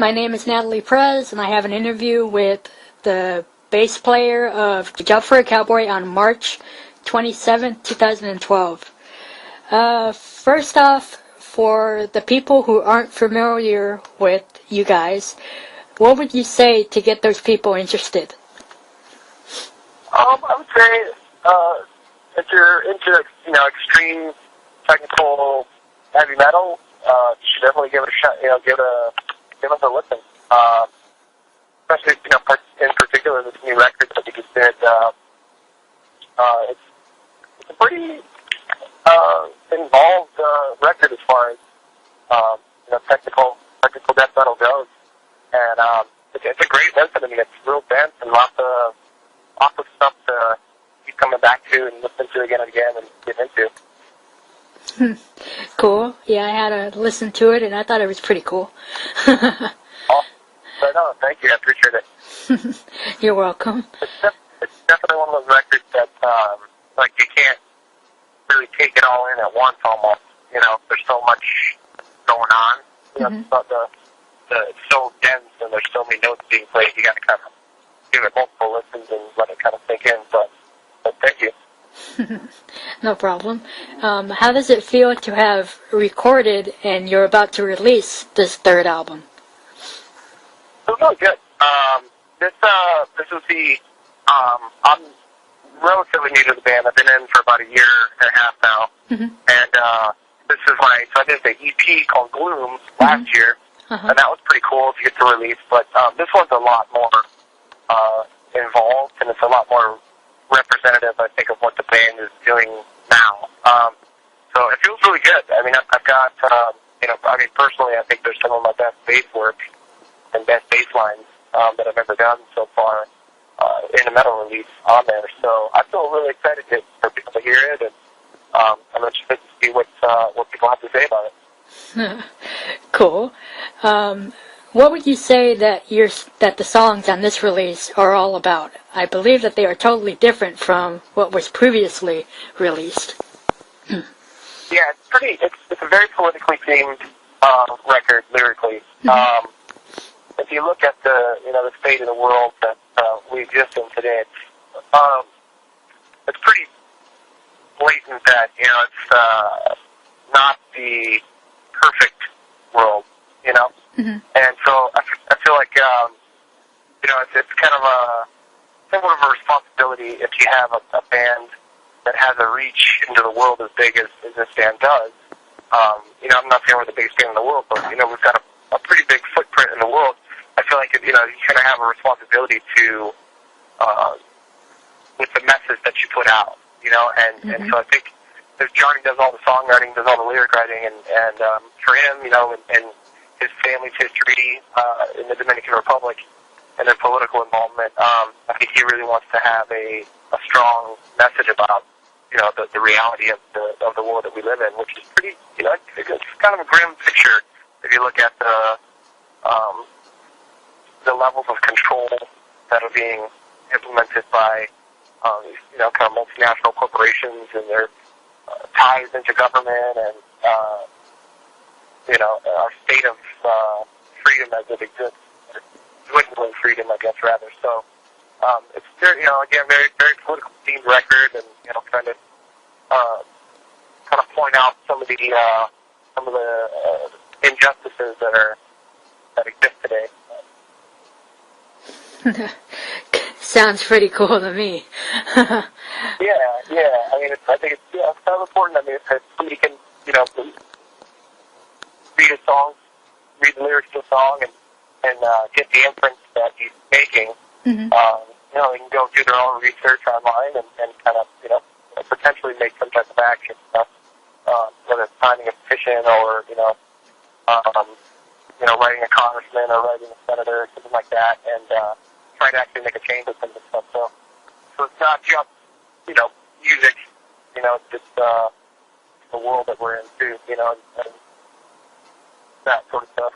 My name is Natalie Prez, and I have an interview with the bass player of Jump for a Cowboy on March 27th, 2012. First off, for the people who aren't familiar with you guys, what would you say to get those people interested? I would say if you're into extreme technical heavy metal, you should definitely give it a shot. Give us a listen. Especially in particular this new record that we just did. It's a pretty involved record as far as technical death metal goes, and it's a great listen. I mean, it's real dense and lots of stuff to keep coming back to and listen to again and again and get into. Cool. Yeah, I had to listen to it, and I thought it was pretty cool. Right on. Thank you. I appreciate it. You're welcome. It's definitely one of those records that, you can't really take it all in at once almost. There's so much going on. It's so dense, and there's so many notes being played. You got to kind of give it multiple listens and let it kind of sink in. But thank you. No problem. How does it feel to have recorded and you're about to release this third album? It was really good. This was I'm relatively new to the band. I've been in for about a year and a half now. Mm-hmm. And this is so I did the EP called Gloom last year, and that was pretty cool to get to release. But this one's a lot more involved, and it's a lot more representative, I think, of what the band is doing now. So it feels really good. I mean, I've got, personally, I think there's some of my best bass work and best bass lines that I've ever done so far in a metal release on there. So I feel really excited for people to hear it, and I'm interested to see what people have to say about it. Cool. What would you say that the songs on this release are all about? I believe that they are totally different from what was previously released. Yeah, it's a very politically themed record lyrically. If you look at the state of the world that we exist in today, it's pretty blatant that it's not the perfect world, and so I feel like it's kind of somewhat of a responsibility if you have a band that has a reach into the world as big as this band does. I'm not saying we're the biggest band in the world, but we've got a pretty big footprint in the world. I feel like you kind of have a responsibility to with the message that you put out, and so I think Johnny does all the songwriting, does all the lyric writing, and for him, and his family's history in the Dominican Republic and their political involvement, I think he really wants to have a strong message about the reality of the world that we live in, which is pretty it's kind of a grim picture if you look at the levels of control that are being implemented by kind of multinational corporations and their ties into government and our state of freedom as it exists, dwindling freedom, I guess, rather. So it's very, again, very, very political themed record, and kind of point out some of the injustices that exist today. Sounds pretty cool to me. Yeah. I mean, I think it's kind of important. I mean, if somebody can, read a song, read the lyrics to a song, and get the inference that he's making, they can go do their own research online and kind of, potentially make some type of action, whether it's signing a petition or, writing a congressman or writing a senator or something like that, and trying to actually make a change with some of this stuff. So it's not just, music, it's just the world that we're in too, and that sort of stuff.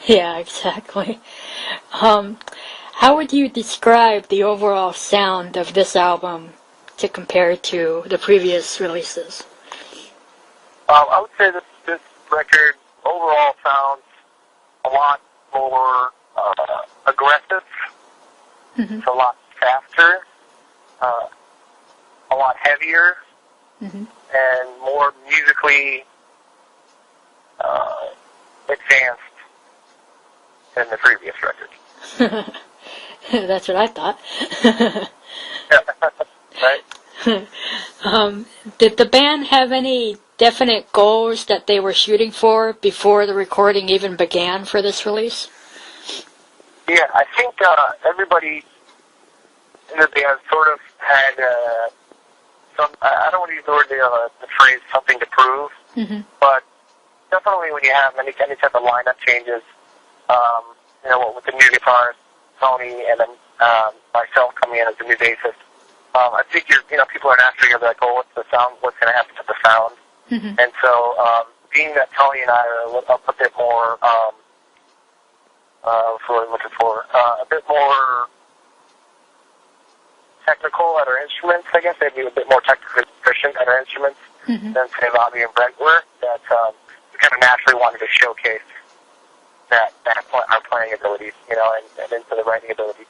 Yeah, exactly. How would you describe the overall sound of this album to compare to the previous releases? I would say that this record overall sounds a lot more aggressive. Mm-hmm. It's a lot faster, a lot heavier, mm-hmm. and more musically advanced than the previous record. That's what I thought. Right? Did the band have any definite goals that they were shooting for before the recording even began for this release? Yeah, I think everybody in the band sort of had some, I don't want to use the word, the phrase something to prove, mm-hmm. but definitely when you have any type of lineup changes, with the new guitarist, Tony, and then myself coming in as the new bassist, I think people are naturally going to be like, oh, what's the sound? What's going to happen to the sound? Mm-hmm. And so, being that Tony and I are a bit more, what's what I'm looking for, a bit more technical at our instruments, I guess. They'd be a bit more technically proficient at our instruments mm-hmm. than, say, Bobby and Brent were. That we kind of naturally wanted to showcase our playing abilities, and into the writing abilities.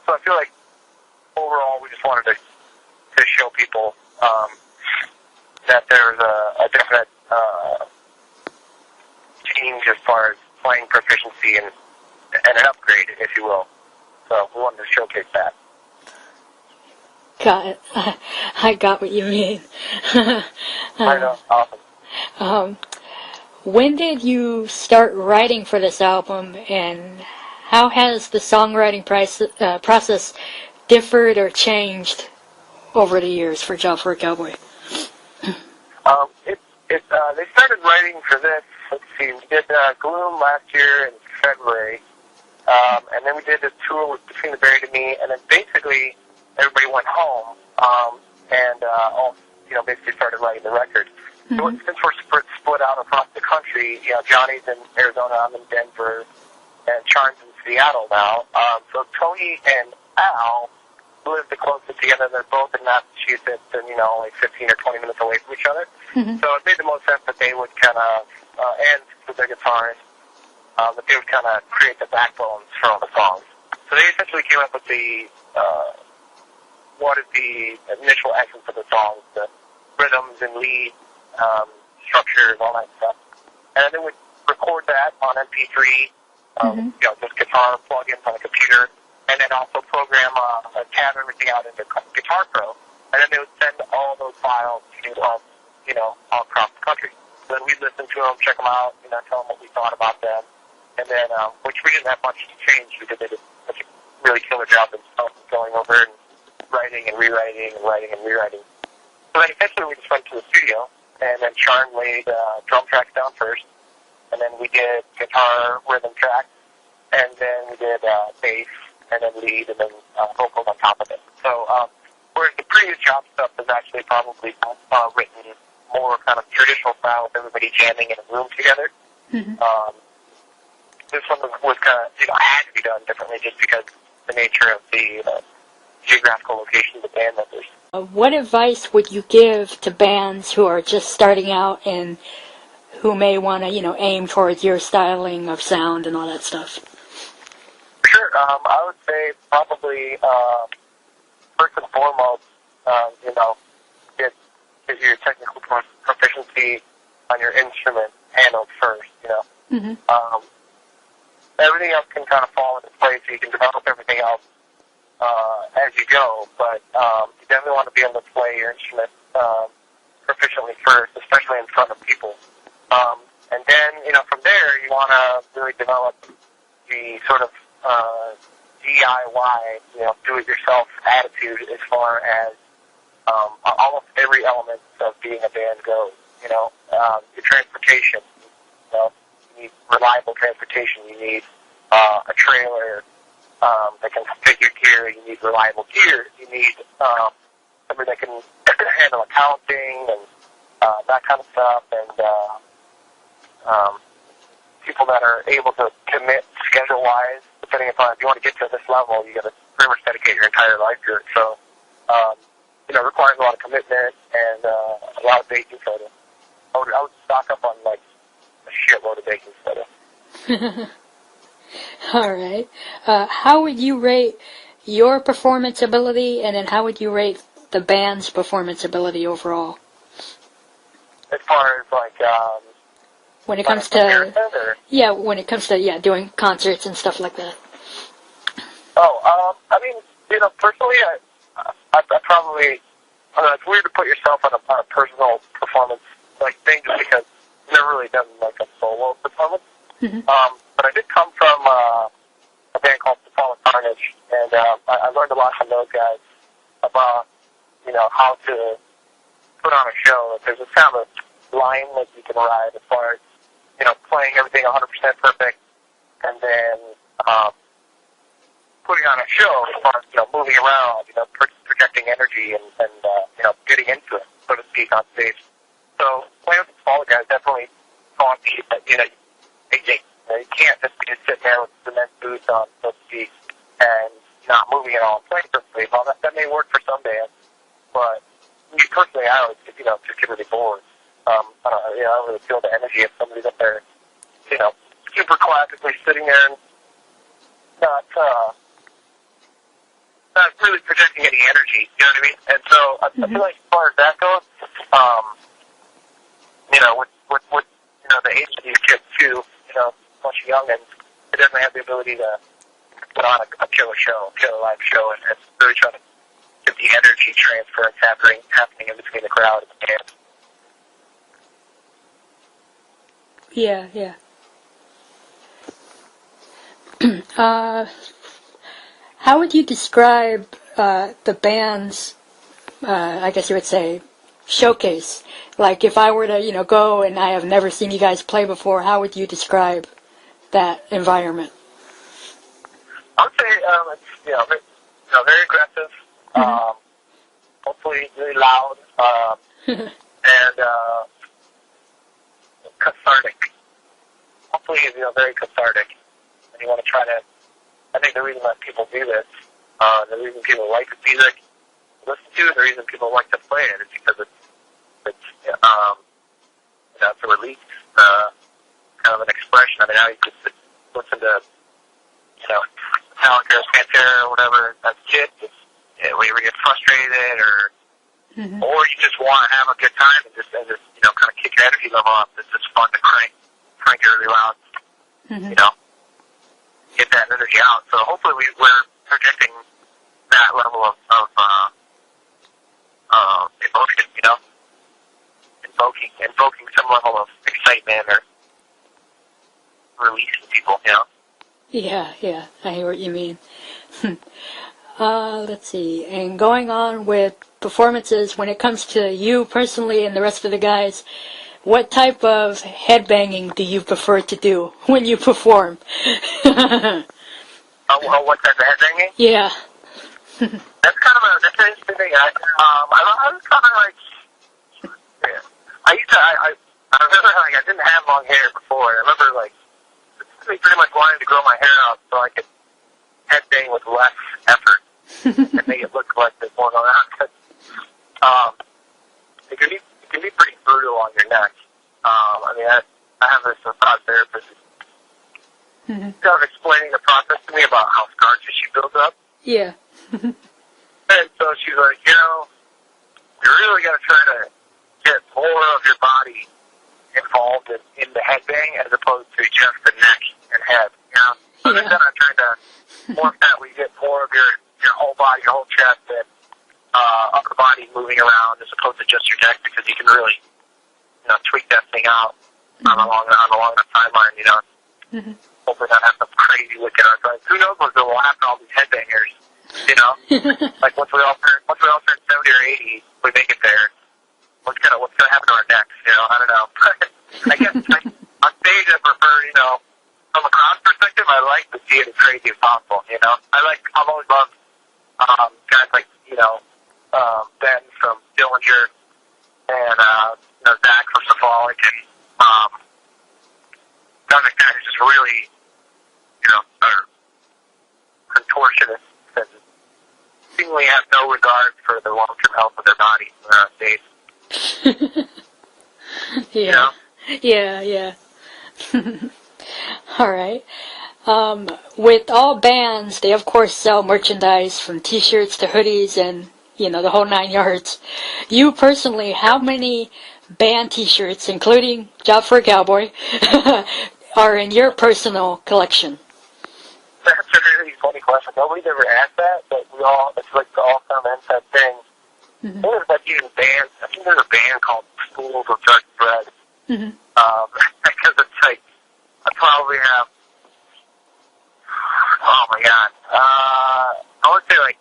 So I feel like overall we just wanted to show people that there's a definite change as far as playing proficiency and an upgrade, if you will. So we wanted to showcase that. Got it. I got what you mean. I know. Awesome. When did you start writing for this album, and how has the songwriting process differed or changed over the years for Job for a Cowboy? They started writing for this, let's see, we did Gloom last year in February, and then we did this tour with Between the Buried and Me, and then basically everybody went home, and basically started writing the record. Mm-hmm. So since we're split out across the country, Johnny's in Arizona, I'm in Denver, and Charn's in Seattle now. So Tony and Al live the closest together. They're both in Massachusetts and, like 15 or 20 minutes away from each other. Mm-hmm. So it made the most sense that they would kind of, and with their guitarists, that they would kind of create the backbones for all the songs. So they essentially came up with what is the initial essence of the songs, the rhythms and leads, structures, all that stuff. And then we record that on MP3, just guitar plugins on a computer, and then also program, tab everything out into Guitar Pro. And then they would send all those files to us, all across the country. So then we'd listen to them, check them out, tell them what we thought about them. And then, which we didn't have much to change because they did such a really killer job themselves going over and writing and rewriting and writing and rewriting. So then eventually we just went to the studio, and then Charn laid drum tracks down first, and then we did guitar rhythm tracks, and then we did bass, and then lead, and then vocals on top of it. So whereas the previous job stuff is actually probably written more kind of traditional style with everybody jamming in a room together. Mm-hmm. This one was kind of, had to be done differently just because the nature of the geographical location of the band members. What advice would you give to bands who are just starting out and who may want to, aim towards your styling of sound and all that stuff? Sure. I would say probably first and foremost, get your technical proficiency on your instrument handled first. Mm-hmm. Everything else can kind of fall into place. So you can develop everything else as you go, but you definitely want to be able to play your instrument proficiently first, especially in front of people. And then, from there, you want to really develop the sort of DIY, do-it-yourself attitude as far as almost every element of being a band goes. Your transportation, you need reliable transportation. You need a trailer that can fit your gear. You need reliable gear. You need somebody that can handle accounting and that kind of stuff, and people that are able to commit schedule-wise. Depending upon if you want to get to this level, you got to pretty much dedicate your entire life to it. So, it requires a lot of commitment and a lot of baking soda. I would stock up on like a shitload of baking soda. All right. How would you rate your performance ability, and then how would you rate the band's performance ability overall? As far as like when it comes to when it comes to doing concerts and stuff like that. Oh, I mean, personally, I probably, I don't know, it's weird to put yourself on a personal performance like thing just because I've never really done like a solo performance. Mm-hmm. But I did come from a band called Fallen Carnage, and I learned a lot from those guys about how to put on a show. Like, there's this kind of a line that you can ride as far as playing everything 100% perfect, and then putting on a show as far as moving around, projecting energy and getting into it, so to speak, on stage. So playing with the smaller guys definitely taught me that you can't just be sitting there with cement boots on, so to speak, and not moving at all and playing perfectly. Well, that may work for some bands, but me personally, I always just get really bored. I don't really feel the energy of somebody up there, super classically sitting there and not really projecting any energy, you know what I mean? And so I feel like as far as that goes, with the age of these kids too, bunch of youngins, they definitely have the ability to put on a killer show, a killer live show, and really try to get the energy transference happening in between the crowd and the band. Yeah. How would you describe the band's, I guess you would say, showcase? Like, if I were to, go and I have never seen you guys play before, how would you describe that environment? I would say it's, very aggressive, hopefully really loud, and cathartic. Hopefully, very cathartic. And you want to try to, I think the reason that people do this, the reason people like the music, listen to it, the reason people like to play it is because it's a release, kind of an expression. I mean, now you could listen to, Metallica or Pantera or whatever as a kid, when you get frustrated or you just want to have a good time and just kind of kick your energy level up. It's just fun to crank it really loud, get that energy out. So hopefully we're projecting that level of emotion, invoking some level of excitement or release in people, Yeah, I hear what you mean. Let's see, and going on with performances, when it comes to you personally and the rest of the guys, what type of headbanging do you prefer to do when you perform? What type of headbanging? Yeah. That's an interesting thing. I was kind of like, I remember like I didn't have long hair before. I remember like pretty much wanting to grow my hair out so I could headbang with less effort and make it look like there's more going on. It can be pretty brutal on your neck. I have this massage therapist kind of explaining the process to me about how scar tissue builds up. Yeah. And so she's like, you really got to try to get more of your body involved in the headbang as opposed to just the neck and head. So then I'm trying to morph that where you get more of your whole body, your whole chest, and upper body moving around as opposed to just your neck, because you can really, tweak that thing out on a long enough timeline. Hopefully not have some crazy wicked arthritis. Who knows what will happen to all these headbangers? Like once we all turn 70 or 80, we make it there. What's gonna happen to our necks? I don't know. I guess on stage I prefer, from a crowd perspective, I like to see it as crazy as possible. I've always loved guys like Ben from Dillinger and Zach from Cephalic, and guys like that who just really are contortionists and seemingly have no regard for the long-term health of their bodies when they're on stage. Yeah. All right. With all bands, they of course sell merchandise from t-shirts to hoodies and, the whole 9 yards. You personally, how many band t-shirts, including Job for a Cowboy, are in your personal collection? That's a really funny question. Nobody's ever asked that, but it's like the all-time inside thing. Mm-hmm. I think there's like even bands, I think there's a band called Schools of Dark Bread. Mm-hmm. Because it's like, I probably have, oh my god, I would say like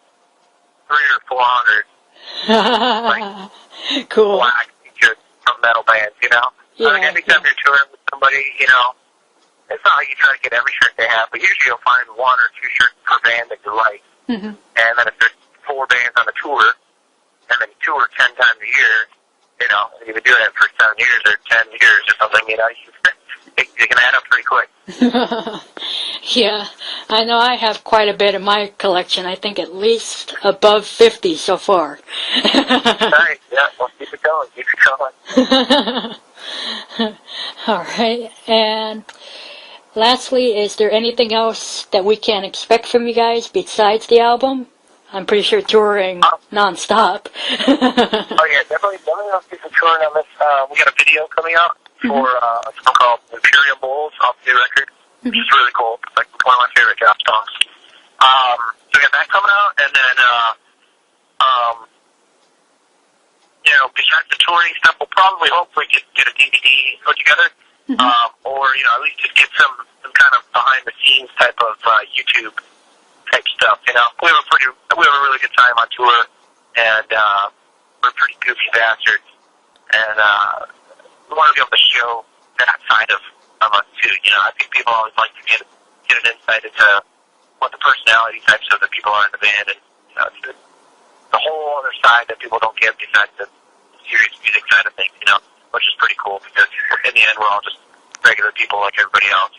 300 or 400 like, cool. black t-shirts from metal bands, Yeah. I mean, anytime you're touring with somebody, it's not like you try to get every shirt they have, but usually you'll find 1 or 2 shirts per band that you like. Mm-hmm. And then if there's 4 bands on the tour, and then you tour 10 times a year, and you've been doing it for 7 years or 10 years or something, you can add up pretty quick. Yeah, I know I have quite a bit in my collection. I think at least above 50 so far. Nice, yeah, well, keep it going. All right, and lastly, is there anything else that we can expect from you guys besides the album? I'm pretty sure touring non-stop. Oh yeah, definitely I'll do some touring on this. We got a video coming out for a song called Imperial Bowls off the new record, which is really cool. It's like one of my favorite Job songs. So we got that coming out, and then besides the touring stuff, we'll probably hopefully get a DVD put together, or at least just get some kind of behind the scenes type of YouTube type stuff. We have a really good time on tour, and we're pretty goofy bastards, and we want to be able to show that side of us too. I think people always like to get an insight into what the personality types of the people are in the band, and it's the whole other side that people don't get besides the serious music side of things. Which is pretty cool because in the end we're all just regular people like everybody else.